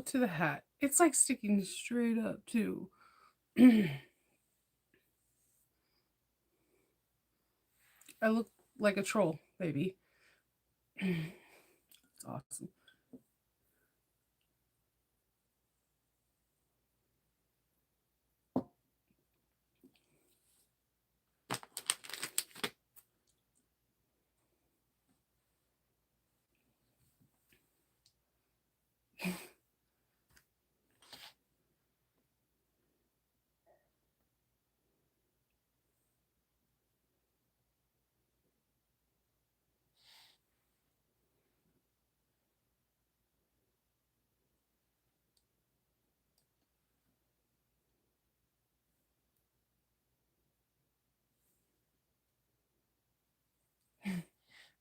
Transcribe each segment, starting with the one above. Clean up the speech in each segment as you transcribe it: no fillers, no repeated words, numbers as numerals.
look to the hat. It's like sticking straight up too. I look like a troll, baby. It's awesome.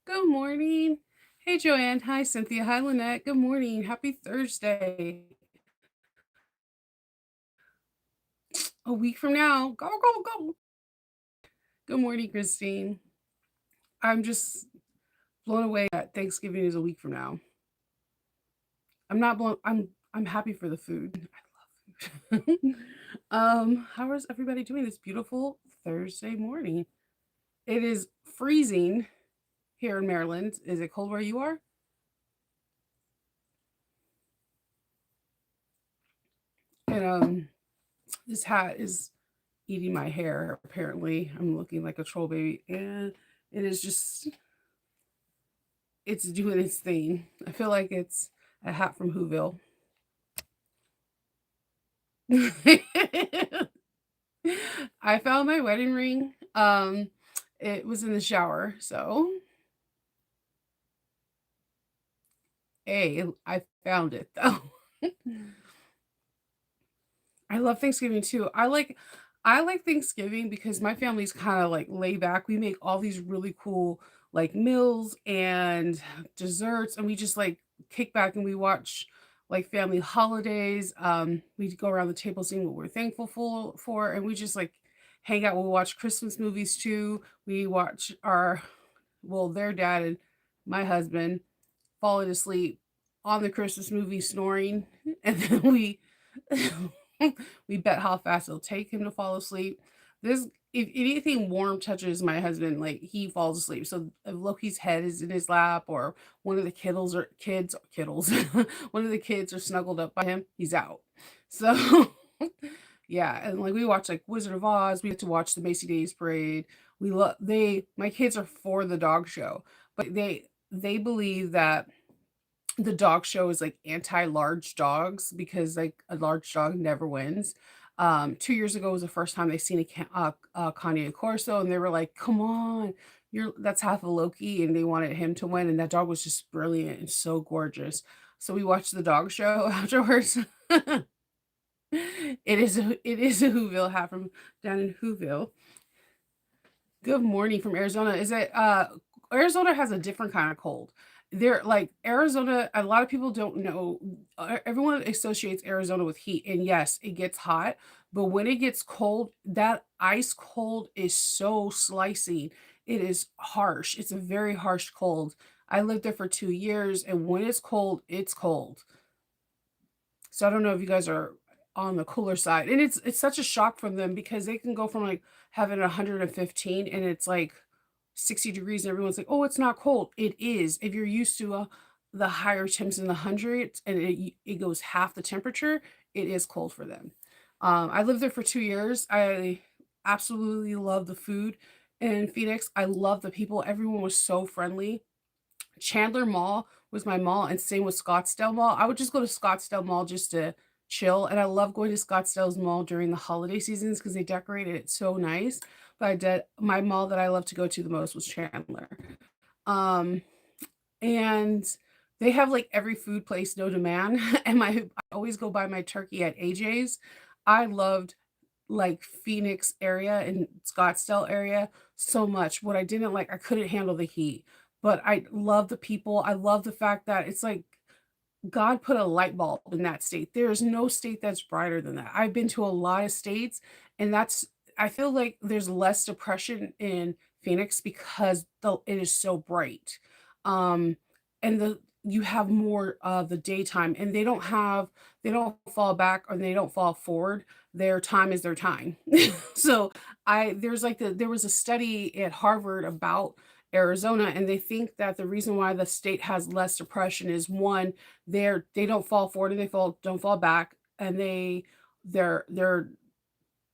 Good morning. Hey, Joanne. Hi, Cynthia. Hi, Lynette. Good morning. Happy Thursday. A week from now. Go, go, go. Good morning, Christine. I'm just blown away that Thanksgiving is a week from now. I'm not blown. I'm happy for the food. I love food. How is everybody doing this beautiful Thursday morning? It is freezing here in Maryland. Is it cold where you are? And this hat is eating my hair. Apparently, I'm looking like a troll baby, and it is just it's doing its thing. I feel like it's a hat from Whoville. I found my wedding ring. It was in the shower, so I found it though. I love Thanksgiving too. I like Thanksgiving because my family's kind of like laid back. We make all these really cool like meals and desserts, and we just like kick back and we watch like family holidays. We go around the table seeing what we're thankful for, and we just like hang out. We'll watch Christmas movies too. We watch their dad and my husband falling asleep on the Christmas movie snoring, and then we bet how fast it'll take him to fall asleep. This if anything warm touches my husband, like he falls asleep. So if Loki's head is in his lap, or one of the kiddles, one of the kids are snuggled up by him, he's out. So yeah, and like we watch like Wizard of Oz. We get to watch the Macy Days Parade. We love they my kids are for the dog show, but they believe that the dog show is like anti-large dogs because like a large dog never wins. 2 years ago was the first time they seen Kanye and Corso, and they were like, "Come on, that's half a Loki," and they wanted him to win. And that dog was just brilliant and so gorgeous. So we watched the dog show afterwards. It is a Whoville hat from down in Whoville. Good morning from Arizona. Is it Arizona has a different kind of cold. They're like Arizona, a lot of people don't know. Everyone associates Arizona with heat, and yes, it gets hot, but when it gets cold, that ice cold is so slicing. It is harsh. It's a very harsh cold. I lived there for 2 years, and when it's cold, it's cold. So I don't know if you guys are on the cooler side. And it's such a shock from them because they can go from like having 115 and it's like 60 degrees and everyone's like, "Oh, it's not cold." It is. If you're used to the higher temps in the hundreds and it goes half the temperature, it is cold for them. I lived there for 2 years. I absolutely love the food in Phoenix. I love the people. Everyone was so friendly. Chandler Mall was my mall, and same with Scottsdale Mall. I would just go to Scottsdale Mall just to chill, and I love going to Scottsdale's mall during the holiday seasons because they decorated it so nice. But I did my mall that I love to go to the most was Chandler. Um, and they have like every food place known to man, and I always go buy my turkey at AJ's. I loved like Phoenix area and Scottsdale area so much. What I didn't like, I couldn't handle the heat, but I love the people. I love the fact that it's like God put a light bulb in that state. There is no state that's brighter than that. I've been to a lot of states, and I feel like there's less depression in Phoenix because it is so bright. Um, and you have more of the daytime, and they don't fall back or they don't fall forward. Their time is their time. So there was a study at Harvard about Arizona, and they think that the reason why the state has less depression is one, they don't fall forward and they don't fall back, and they're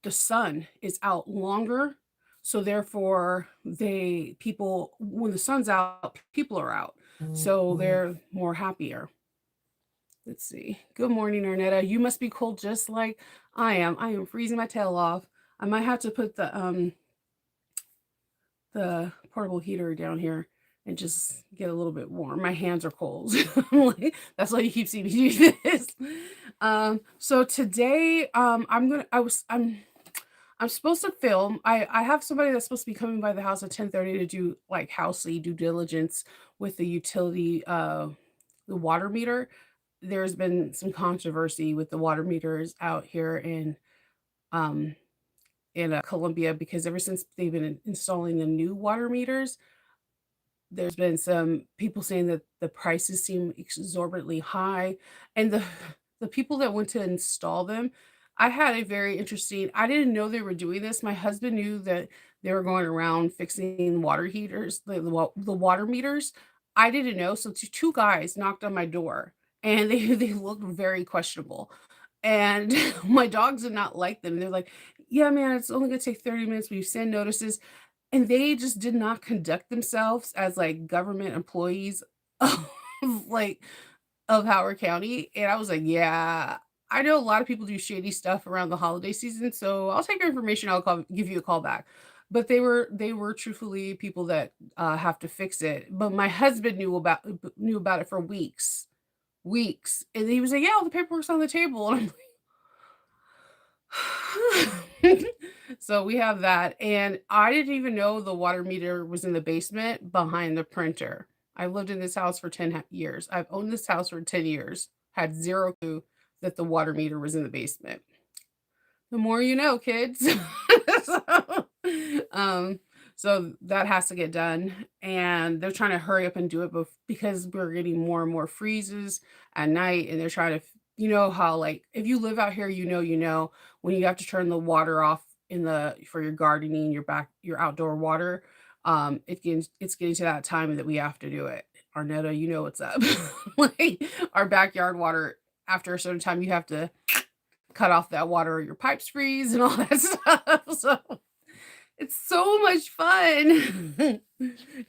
the sun is out longer, so therefore they people when the sun's out, people are out, so they're more happier. Let's see. Good morning, Arnetta. You must be cold just like I am. I am freezing my tail off. I might have to put the portable heater down here and just get a little bit warm. My hands are cold. That's why you keep seeing me do this. So today, I'm supposed to film. I have somebody that's supposed to be coming by the house at 10:30 to do like housely due diligence with the utility, the water meter. There's been some controversy with the water meters out here um, in Colombia because ever since they've been installing the new water meters, there's been some people saying that the prices seem exorbitantly high, and the people that went to install them, I had a very interesting I didn't know they were doing this. My husband knew that they were going around fixing water heaters, the water meters. I didn't know, so 2 guys knocked on my door, and they looked very questionable, and my dogs did not like them. They're like, "Yeah, man, it's only gonna take 30 minutes. We send notices." And they just did not conduct themselves as, like, government employees of, like, of Howard County, and I was like, "Yeah, I know a lot of people do shady stuff around the holiday season, so I'll take your information, I'll give you a call back." But they were truthfully people that, have to fix it, but my husband knew about it for weeks, weeks, and he was like, "Yeah, all the paperwork's on the table," and I'm so we have that, and I didn't even know the water meter was in the basement behind the printer. I lived in this house for 10 years. I've owned this house for 10 years, had 0 clue that the water meter was in the basement. The more you know, kids. So, um, so that has to get done, and they're trying to hurry up and do it because we're getting more and more freezes at night, and they're trying to, you know how like if you live out here, you know when you have to turn the water off in the for your gardening, your outdoor water. It's getting to that time that we have to do it. Arnetta, you know what's up. Like our backyard water, after a certain time, you have to cut off that water or your pipes freeze and all that stuff. So it's so much fun.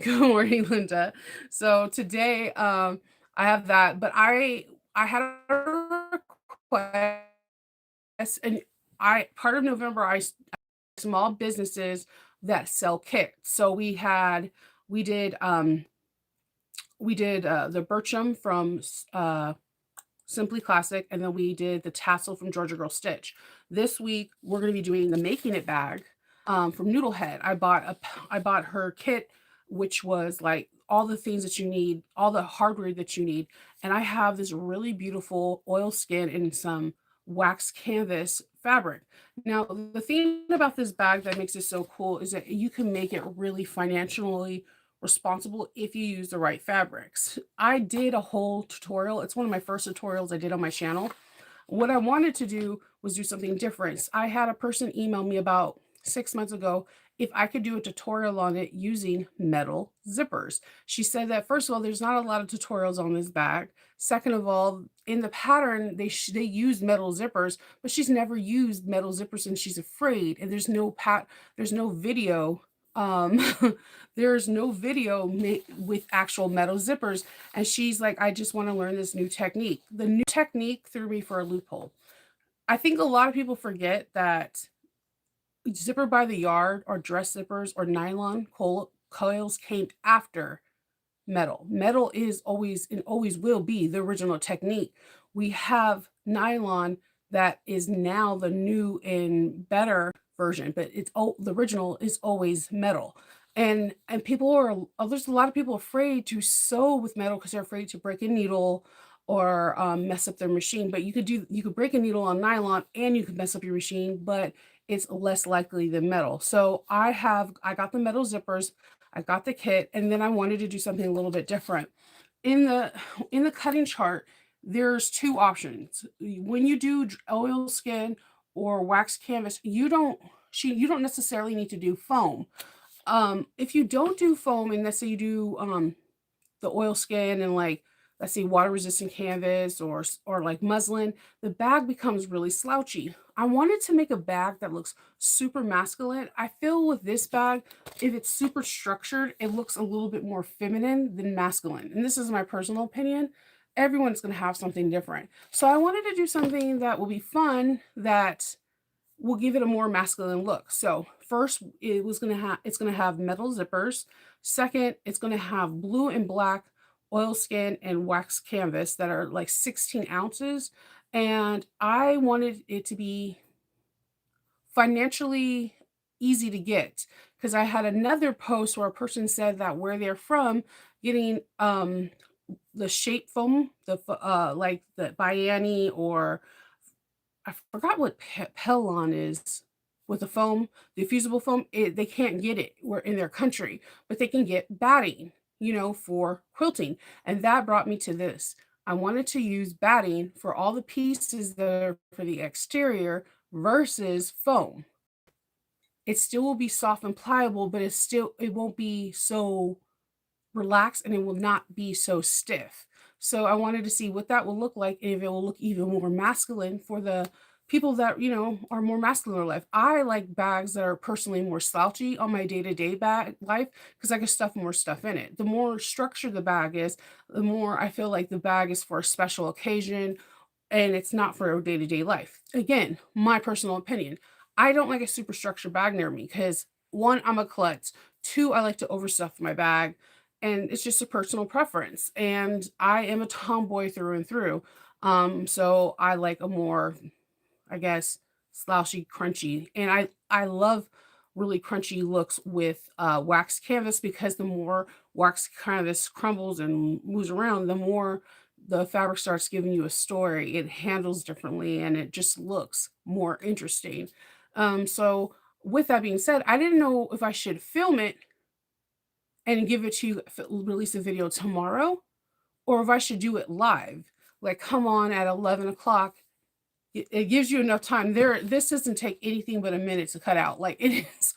Good morning, Linda. So today, I have that, but I had a request, and I part of November small businesses that sell kits. So we did the Bircham from Simply Classic, and then we did the tassel from Georgia Girl Stitch. This week, we're gonna be doing the Making It bag, from Noodlehead. I bought her kit, which was, like, all the things that you need, all the hardware that you need, and I have this really beautiful oilskin and some wax canvas fabric. Now, the thing about this bag that makes it so cool is that you can make it really financially responsible if you use the right fabrics. I did a whole tutorial. It's one of my first tutorials I did on my channel. What I wanted to do was do something different. I had a person email me about 6 months ago if I could do a tutorial on it using metal zippers. She said that first of all, there's not a lot of tutorials on this bag. Second of all, in the pattern, they use metal zippers, but she's never used metal zippers and she's afraid. And there's no video. Um, there's no video with actual metal zippers. And she's like, I just want to learn this new technique. The new technique threw me for a loophole. I think a lot of people forget that zipper by the yard or dress zippers or nylon coils came after metal. Metal is always and always will be the original technique. We have nylon that is now the new and better version, but the original is always metal. And there's a lot of people afraid to sew with metal because they're afraid to break a needle or mess up their machine. But you could break a needle on nylon and you could mess up your machine, but it's less likely than metal. So I got the metal zippers, I got the kit, and then I wanted to do something a little bit different. in the in the cutting chart, there's 2 options. When you do oil skin or wax canvas, you don't necessarily need to do foam. If you don't do foam and let's say you do the oil skin and like let's say water resistant canvas or like muslin, the bag becomes really slouchy. I wanted to make a bag that looks super masculine. I feel with this bag, if it's super structured, it looks a little bit more feminine than masculine. And this is my personal opinion. Everyone's going to have something different. So I wanted to do something that will be fun that will give it a more masculine look. So first, it's gonna have metal zippers. Second, it's gonna have blue and black oilskin and wax canvas that are like 16 ounces. And I wanted it to be financially easy to get because I had another post where a person said that where they're from, getting the shape foam, like the Biani or I forgot what Pellon is with the foam, the fusible foam. They can't get it where in their country, but they can get batting, for quilting. And that brought me to this. I wanted to use batting for all the pieces that are for the exterior versus foam. It still will be soft and pliable, but it won't be so relaxed and it will not be so stiff. So I wanted to see what that will look like and if it will look even more masculine for the people that, are more masculine in life. I like bags that are personally more slouchy on my day-to-day bag life because I can stuff more stuff in it. The more structured the bag is, the more I feel like the bag is for a special occasion and it's not for day-to-day life. Again, my personal opinion. I don't like a super structured bag near me because one, I'm a klutz. Two, I like to overstuff my bag. And it's just a personal preference. And I am a tomboy through and through. So I like a more, I guess, slouchy, crunchy. And I love really crunchy looks with wax canvas because the more wax canvas crumbles and moves around, the more the fabric starts giving you a story. It handles differently and it just looks more interesting. So with that being said, I didn't know if I should film it and give it to you, release a video tomorrow, or if I should do it live, like come on at 11 o'clock. It gives you enough time. This doesn't take anything but a minute to cut out. Like it is.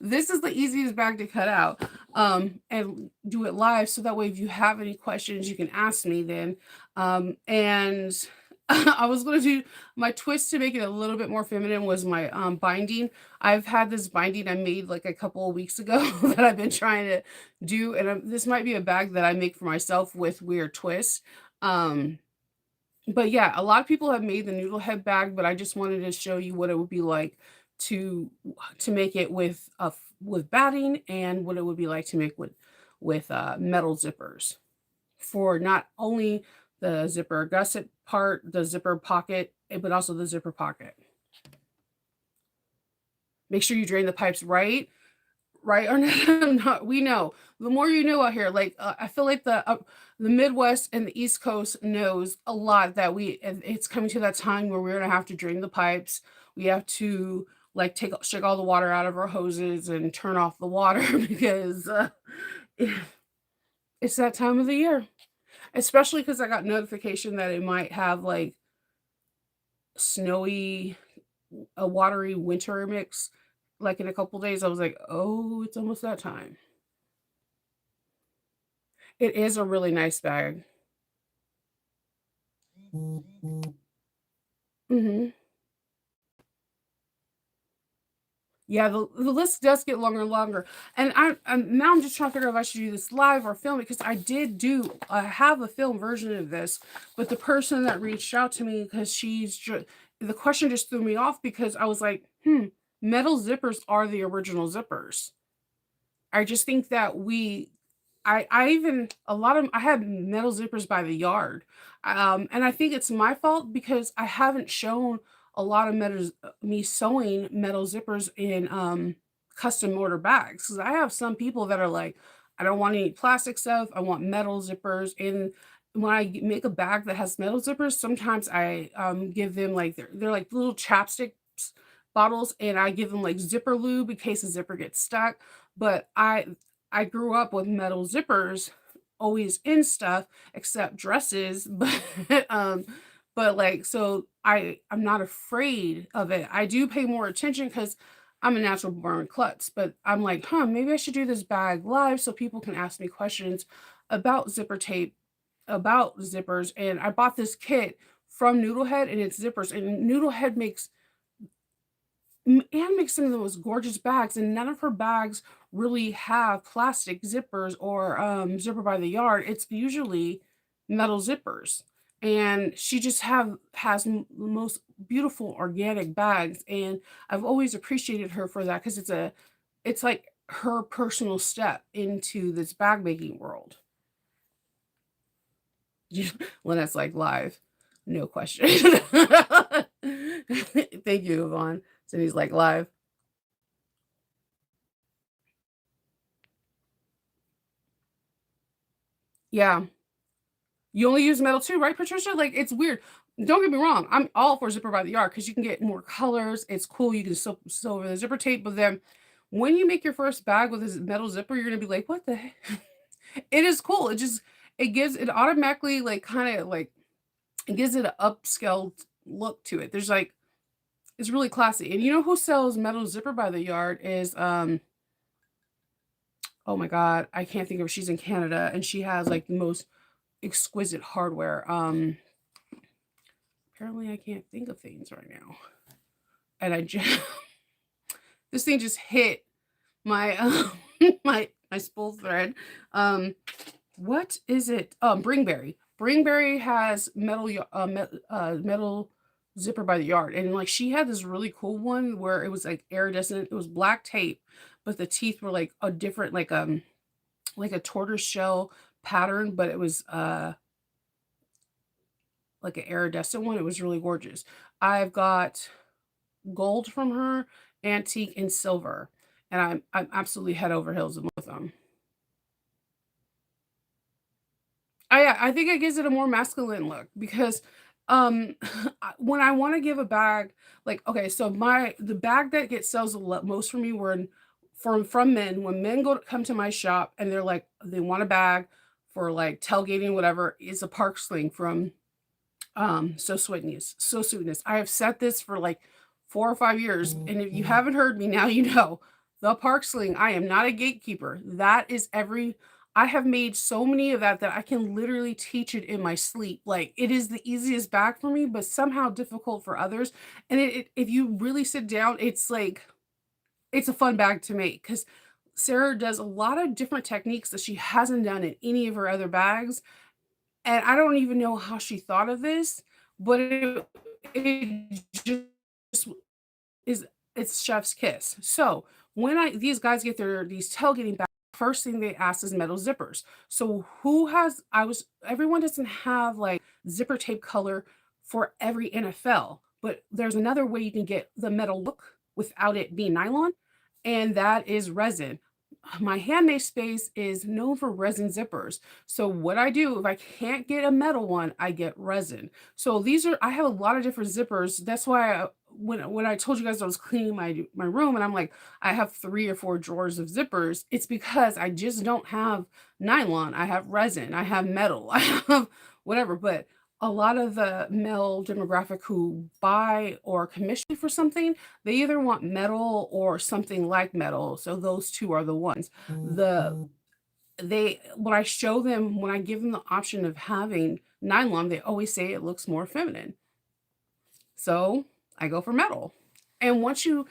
This is the easiest bag to cut out. And do it live so that way if you have any questions, you can ask me then. And I was going to do my twist to make it a little bit more feminine was my binding. I've had this binding I made like a couple of weeks ago that I've been trying to do, and this might be a bag that I make for myself with weird twists. Um, but yeah, a lot of people have made the noodle head bag, but I just wanted to show you what it would be like to make it with batting and what it would be like to make with metal zippers for not only the zipper gusset part, the zipper pocket, but also the zipper pocket. Make sure you drain the pipes right or not. We know the more you know out here. Like I feel like the Midwest and the East Coast knows a lot that it's coming to that time where we're gonna have to drain the pipes. We have to like shake all the water out of our hoses and turn off the water because it's that time of the year. Especially because I got notification that it might have like snowy, a watery winter mix like in a couple days. I was like, oh, it's almost that time. It is a really nice bag. Hmm. Yeah, the list does get longer and longer, and now I'm just trying to figure out if I should do this live or film it because I have a film version of this, but the person that reached out to me because the question just threw me off because I was like, metal zippers are the original zippers. I just think that I even a lot of I had metal zippers by the yard, and I think it's my fault because I haven't shown a lot of me sewing metal zippers in custom order bags because I have some people that are like, I don't want any plastic stuff. I want metal zippers. And when I make a bag that has metal zippers, sometimes I give them like they're like little chapstick bottles, and I give them like zipper lube in case the zipper gets stuck. But I grew up with metal zippers always in stuff except dresses, but like so I'm not afraid of it. I do pay more attention cuz I'm a natural born klutz, but I'm like, "Huh, maybe I should do this bag live so people can ask me questions about zipper tape, about zippers." And I bought this kit from Noodlehead and it's zippers, and Noodlehead makes some of the most gorgeous bags, and none of her bags really have plastic zippers or zipper by the yard. It's usually metal zippers, and she just have has the most beautiful organic bags, and I've always appreciated her for that because it's like her personal step into this bag making world. Lynette's like live, no question. Thank you, Yvonne. Cindy's like live. Yeah. You only use metal too, right, Patricia? Like, it's weird. Don't get me wrong. I'm all for zipper by the yard because you can get more colors. It's cool. You can sew over the zipper tape. But then when you make your first bag with this metal zipper, you're gonna be like, what the heck? It is cool. It gives it automatically like kind of like it gives it an upscaled look to it. There's like it's really classy. And you know who sells metal zipper by the yard is oh my god, I can't think of she's in Canada and she has like the most exquisite hardware. Apparently I can't think of things right now. And I just this thing just hit my my spool thread. What is it? Bringberry. Bringberry has metal zipper by the yard, and like she had this really cool one where it was like iridescent. It was black tape, but the teeth were like a different like a tortoise shell pattern, but it was like an iridescent one. It was really gorgeous. I've got gold from her, antique, and silver, and I'm absolutely head over heels in with them. I think it gives it a more masculine look because when I want to give a bag like okay, so the bag that gets sells most for me were from men when men come to my shop and they're like they want a bag for like tailgating whatever is a park sling from So Sweetness. I have said this for like 4 or 5 years, and if you haven't heard me, now you know. The Park Sling, I am not a gatekeeper. That is every I have made so many of that I can literally teach it in my sleep. Like, it is the easiest bag for me, but somehow difficult for others, and if you really sit down, it's like it's a fun bag to make because Sarah does a lot of different techniques that she hasn't done in any of her other bags, and I don't even know how she thought of this, but it just is it's chef's kiss. So, when I these guys get these tailgating bags, first thing they ask is metal zippers. So, who has I was everyone doesn't have, like, zipper tape color for every NFL, but there's another way you can get the metal look without it being nylon, and that is resin. My handmade space is known for resin zippers. So what I do if I can't get a metal one, I get resin. So I have a lot of different zippers. That's why when I told you guys I was cleaning my room and I'm like I have 3 or 4 drawers of zippers, it's because I just don't have nylon. I have resin, I have metal, I have whatever, but a lot of the male demographic who buy or commission for something, they either want metal or something like metal, so those 2 are the ones. The they when I show them when I give them the option of having nylon, they always say it looks more feminine. So, I go for metal. And once you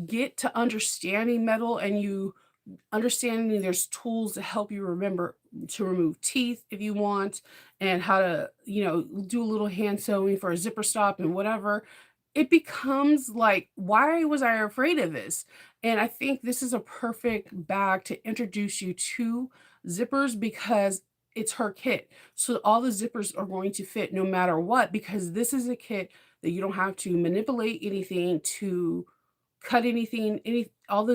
get to understanding metal and you understanding there's tools to help you remember to remove teeth if you want and how to do a little hand sewing for a zipper stop and whatever it becomes like why was I afraid of this, and I think this is a perfect bag to introduce you to zippers because it's her kit, so all the zippers are going to fit no matter what because this is a kit that you don't have to manipulate anything to cut anything, all the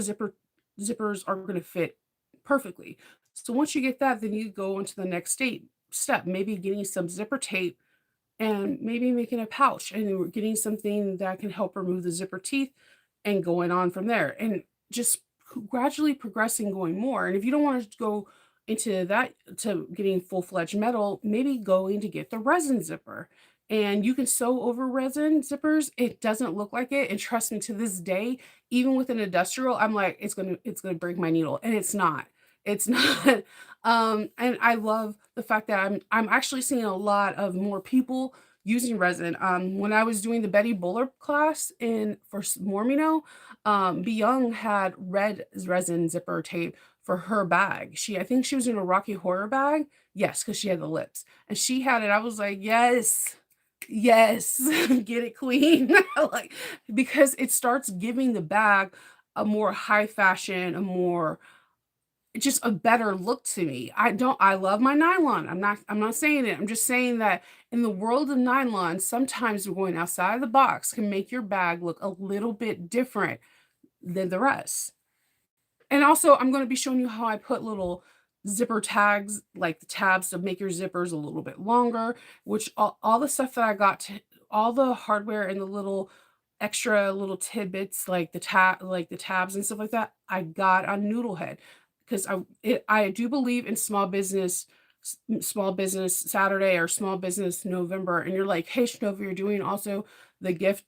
zippers are gonna fit perfectly. So once you get that, then you go into the next step, maybe getting some zipper tape and maybe making a pouch and then we're getting something that can help remove the zipper teeth and going on from there. And just gradually progressing going more. And if you don't want to go into that to getting full-fledged metal, maybe going to get the resin zipper. And you can sew over resin zippers. It doesn't look like it. And trust me, to this day, even with an industrial, I'm like, it's gonna break my needle. And it's not. It's not. And I love the fact that I'm actually seeing a lot of more people using resin. When I was doing the Betty Buller class in for Mormino, Young had red resin zipper tape for her bag. I think she was in a Rocky Horror bag. Yes, because she had the lips. And she had it. I was like, yes, yes, get it clean. Like, because it starts giving the bag a more high fashion, a more just a better look to me. I love my nylon. I'm not saying it. I'm just saying that in the world of nylon, sometimes going outside of the box can make your bag look a little bit different than the rest. And also, I'm gonna be showing you how I put little zipper tags, like the tabs to make your zippers a little bit longer, which all the stuff that I got to all the hardware and the little extra little tidbits like the tabs and stuff like that, I got on Noodlehead because I do believe in small business Saturday or small business November, and you're like, "Hey, Shnova, you're doing also the gift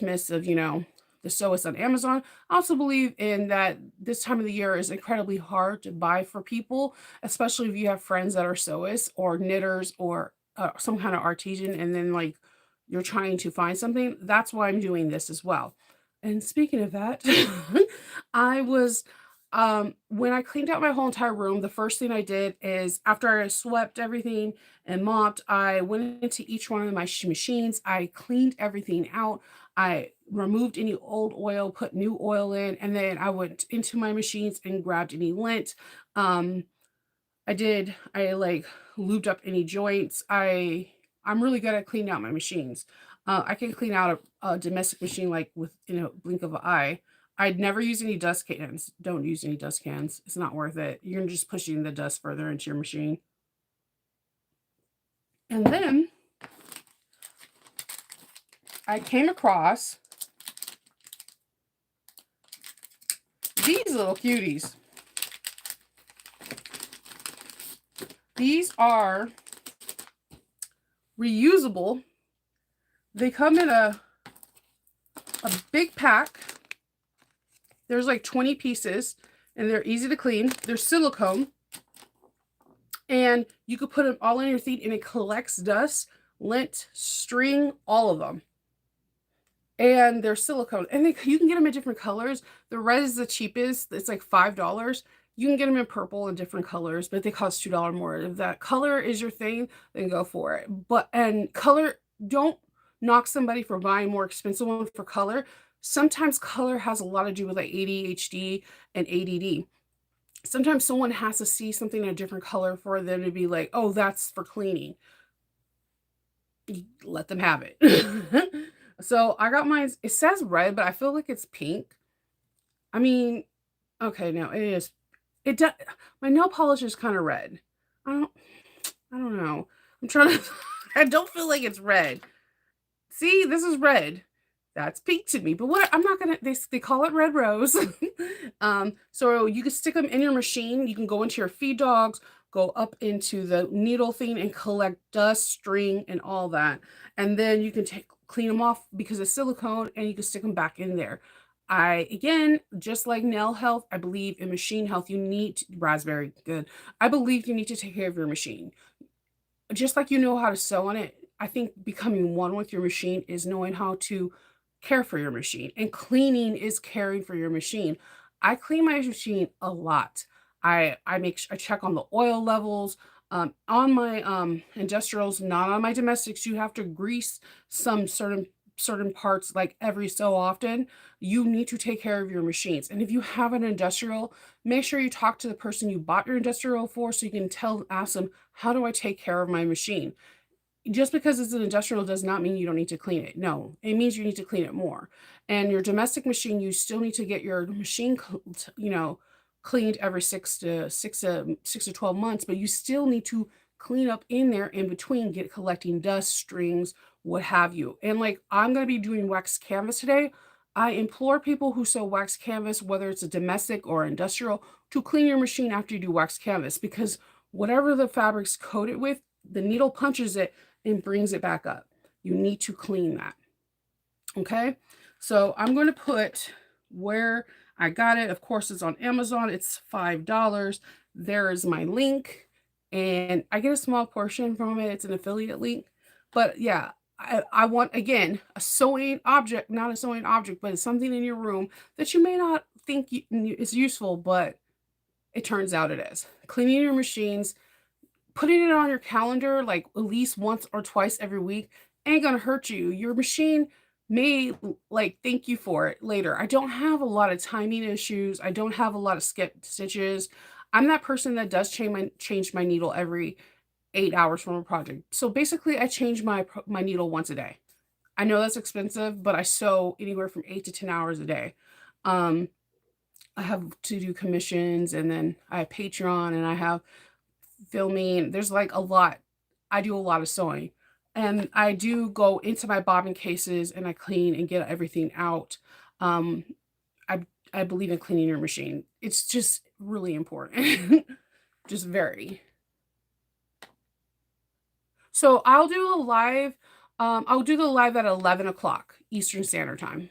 miss of, the Sew Us on Amazon." I also believe in that this time of the year is incredibly hard to buy for people, especially if you have friends that are sewists or knitters or some kind of artisan, and then like you're trying to find something. That's why I'm doing this as well. And speaking of that, I was when I cleaned out my whole entire room, the first thing I did is after I swept everything and mopped, I went into each one of my machines. I cleaned everything out. I removed any old oil, put new oil in, and then I went into my machines and grabbed any lint. Um, I like lubed up any joints. I'm really good at cleaning out my machines. I can clean out a domestic machine like with blink of an eye. I'd never use any dust cans. Don't use any dust cans. It's not worth it. You're just pushing the dust further into your machine. And then I came across these little cuties. These are reusable. They come in a big pack. There's like 20 pieces and they're easy to clean. They're silicone and you could put them all in your feet and it collects dust, lint, string, all of them. And they're silicone and you can get them in different colors. The red is the cheapest. It's like $5. You can get them in purple and different colors, but they cost $2 more. If that color is your thing, then go for it. And color, don't knock somebody for buying more expensive one for color. Sometimes color has a lot to do with like ADHD and ADD. Sometimes someone has to see something in a different color for them to be like, oh, that's for cleaning. Let them have it. So I got mine. It says red, but I feel like it's pink. I mean, okay, no, it is. It does. My nail polish is kind of red. I don't know. I'm trying to. I don't feel like it's red. See, this is red. That's pink to me. But what I'm not gonna. They call it red rose. So you can stick them in your machine. You can go into your feed dogs, go up into the needle thing, and collect dust, string, and all that. And then you can clean them off because it's silicone, and you can stick them back in there. Again, just like nail health, I believe in machine health. You need raspberry, good. I believe you need to take care of your machine. Just like you know how to sew on it, I think becoming one with your machine is knowing how to care for your machine. And cleaning is caring for your machine. I clean my machine a lot. I check on the oil levels. On my industrials, not on my domestics, you have to grease some certain parts like every so often. You need to take care of your machines. And if you have an industrial, make sure you talk to the person you bought your industrial for so you can ask them, how do I take care of my machine? Just because it's an industrial does not mean you don't need to clean it. No, it means you need to clean it more. And your domestic machine, you still need to get your machine, cleaned every 6 to 12 months, but you still need to clean up in there in between, collecting dust, strings, what have you. And like I'm gonna be doing wax canvas today. I implore people who sew wax canvas, whether it's a domestic or industrial, to clean your machine after you do wax canvas because whatever the fabric's coated with, the needle punches it and brings it back up. You need to clean that. Okay, so I'm going to put where I got it. Of course, it's on Amazon. It's $5. There is my link, and I get a small portion from it. It's an affiliate link. But yeah, I want, again, a sewing object, not a sewing object, but it's something in your room that you may not think is useful, but it turns out it is. Cleaning your machines, putting it on your calendar like at least once or twice every week ain't gonna hurt you. Your machine may like thank you for it later. I don't have a lot of timing issues. I don't have a lot of skip stitches. I'm that person that does change my needle every 8 hours from a project. So basically, I change my needle once a day. I know that's expensive, but I sew anywhere from 8 to 10 hours a day. Um, I have to do commissions, and then I have Patreon, and I have filming. There's like a lot. I do a lot of sewing. And I do go into my bobbin cases and I clean and get everything out. Um, I I believe in cleaning your machine. It's just really important. Just very. So I'll do the live at 11 o'clock Eastern Standard Time.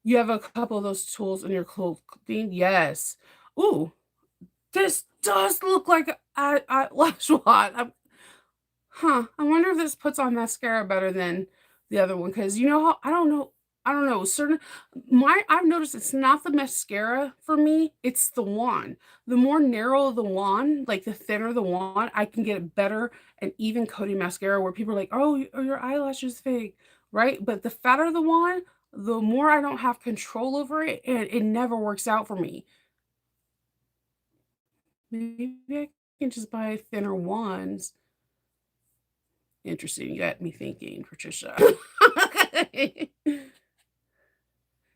You have a couple of those tools in your clothing? Yes. Ooh, this does look like a eyelash wand. I wonder if this puts on mascara better than the other one, because you know how I don't know, certain my I've noticed it's not the mascara for me, it's the wand. The more narrow the wand, like the thinner the wand, I can get it better and even coating mascara where people are like, "Oh, your eyelash is fake," right? But the fatter the wand, the more I don't have control over it, and it never works out for me. Maybe I can just buy thinner wands. Interesting, you got me thinking, Patricia.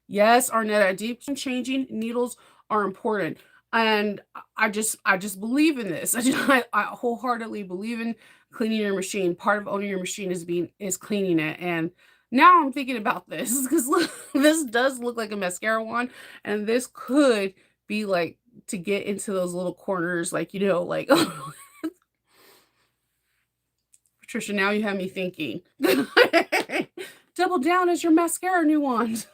Yes, Arnetta, deep changing needles are important. And I just believe in this. I wholeheartedly believe in cleaning your machine. Part of owning your machine is cleaning it. And now I'm thinking about this because this does look like a mascara wand, and this could be like to get into those little corners, like like Patricia, now you have me thinking. Double down as your mascara new wand.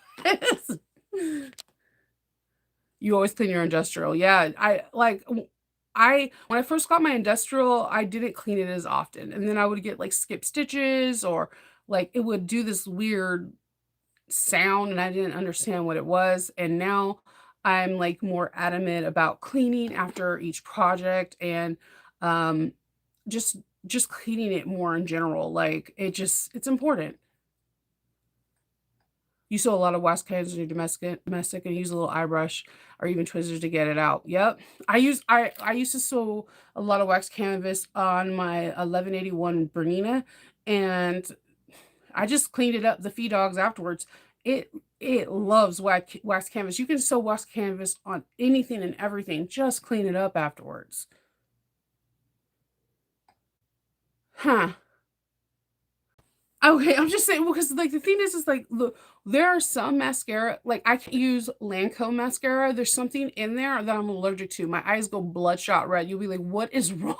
You always clean your industrial. Yeah, I when I first got my industrial, I didn't clean it as often. And then I would get like skip stitches, or like it would do this weird sound and I didn't understand what it was. And now I'm like more adamant about cleaning after each project, and um just just cleaning it more in general. Like it's important. You sew a lot of wax cans in your domestic and use a little eye brush or even tweezers to get it out. Yep. I used to sew a lot of wax canvas on my 1181 Bernina, and I just cleaned it up the feed dogs afterwards. It loves wax canvas. You can sew wax canvas on anything and everything. Just clean it up afterwards. Huh. Okay, I'm just saying because, like, the thing is like, there are some mascara like, I can't use Lancome mascara. There's something in there that I'm allergic to. My eyes go bloodshot red. You'll be like, "What is wrong?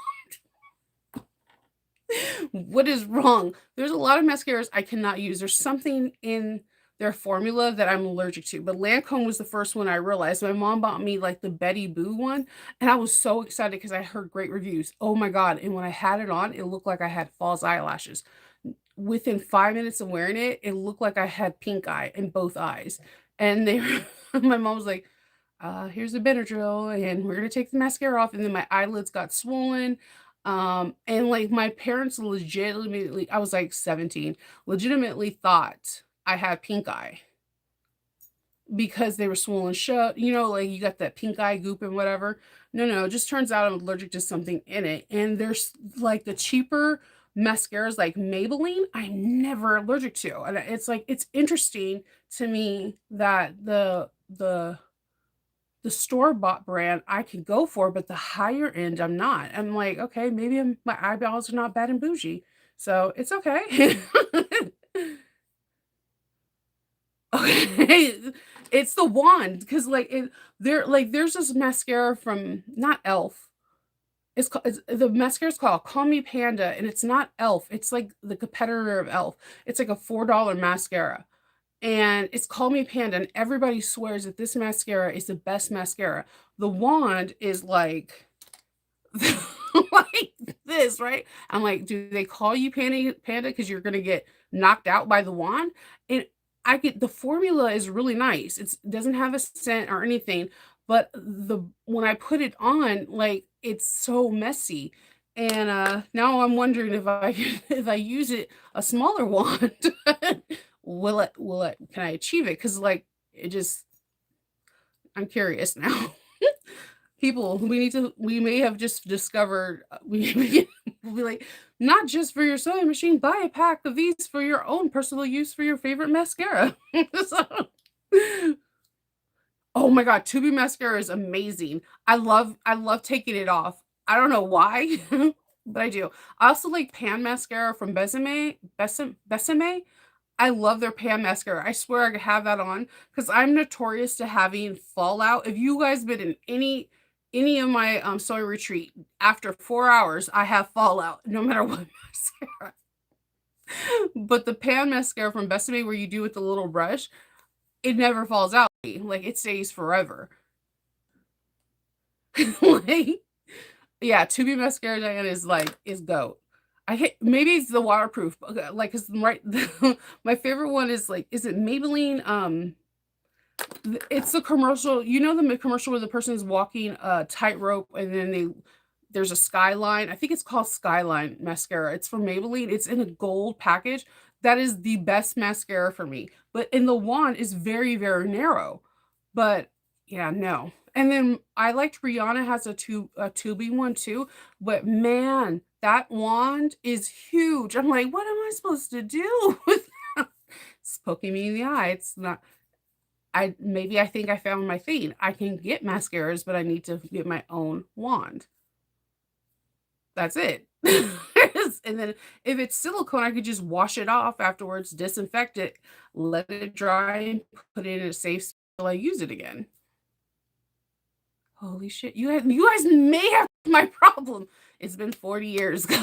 What is wrong?" There's a lot of mascaras I cannot use. There's something in their formula that I'm allergic to, but Lancome was the first one I realized. My mom bought me, like, the Betty Boo one, and I was so excited because I heard great reviews. Oh my god, and when I had it on, it looked like I had false eyelashes. Within 5 minutes of wearing it, it looked like I had pink eye in both eyes. And they my mom was like, here's the Benadryl, and we're gonna take the mascara off." And then my eyelids got swollen. And like my parents legitimately, I was like 17, legitimately thought I had pink eye because they were swollen shut. Like you got that pink eye goop and whatever. No, no, it just turns out I'm allergic to something in it. And there's like the cheaper mascaras like Maybelline, I'm never allergic to. And it's like it's interesting to me that the store-bought brand I can go for, but the higher end I'm not. I'm like, okay, maybe my eyeballs are not bad and bougie. So it's okay. Okay. It's the wand because there's this mascara from not Elf. The mascara is called Call Me Panda, and it's not Elf. It's like the competitor of Elf. It's like a $4 mascara, and it's Call Me Panda, and everybody swears that this mascara is the best mascara. The wand is like like this, right? I'm like, do they call you Panda because you're gonna get knocked out by the wand? And I get the formula is really nice. It doesn't have a scent or anything, but when I put it on, like it's so messy. And now I'm wondering if if I use it a smaller wand, will it can I achieve it? Because like it just I'm curious now. People, we may have just discovered we'll be like, not just for your sewing machine, buy a pack of these for your own personal use for your favorite mascara. So, oh my god, Tubi mascara is amazing. I love taking it off. I don't know why, but I do. I also like pan mascara from Besame. I love their pan mascara. I swear I could have that on because I'm notorious to having fallout. If you guys been in any of my sewing retreat, after 4 hours, I have fallout no matter what mascara. But the pan mascara from Besame, where you do with the little brush, it never falls out. Like it stays forever. Like, yeah, Tubi mascara, Diana, is goat. Maybe it's the waterproof, like, cause right, my favorite one is like, is it Maybelline? It's the commercial. You know the commercial where the person is walking a tightrope and then there's a skyline. I think it's called Skyline mascara. It's from Maybelline. It's in a gold package. That is the best mascara for me. But in the wand is very, very narrow. But yeah, no. And then I liked Rihanna has a Tubi one too. But man, that wand is huge. I'm like, what am I supposed to do with that? It's poking me in the eye. It's not. I think I found my thing. I can get mascaras, but I need to get my own wand. That's it. And then if it's silicone, I could just wash it off afterwards, disinfect it, let it dry, and put it in a safe spot till I use it again. Holy shit. You guys may have my problem. It's been 40 years, guys.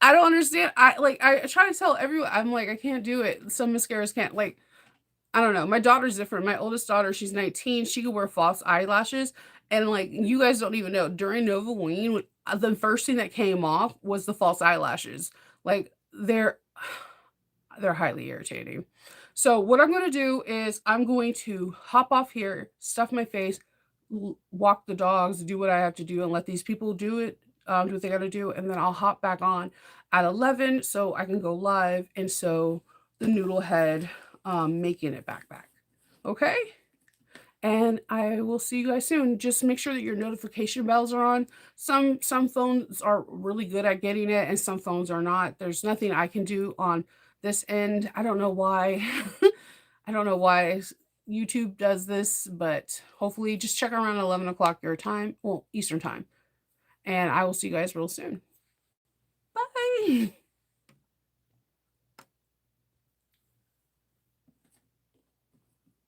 I don't understand. I try to tell everyone, I'm like, I can't do it. Some mascaras can't, like, I don't know. My daughter's different. My oldest daughter, she's 19. She can wear false eyelashes. And like, you guys don't even know, during Novaween, the first thing that came off was the false eyelashes. Like, they're highly irritating. So what I'm going to do is I'm going to hop off here, stuff my face, walk the dogs, do what I have to do, and let these people do it, do what they got to do, and then I'll hop back on at 11 so I can go live and sew the noodle head, making it back. Okay? And I will see you guys soon. Just make sure that your notification bells are on. Some phones are really good at getting it, and some phones are not. There's nothing I can do on this end. I don't know why. I don't know why YouTube does this, but hopefully just check around 11 o'clock your time, well, Eastern time. And I will see you guys real soon. Bye.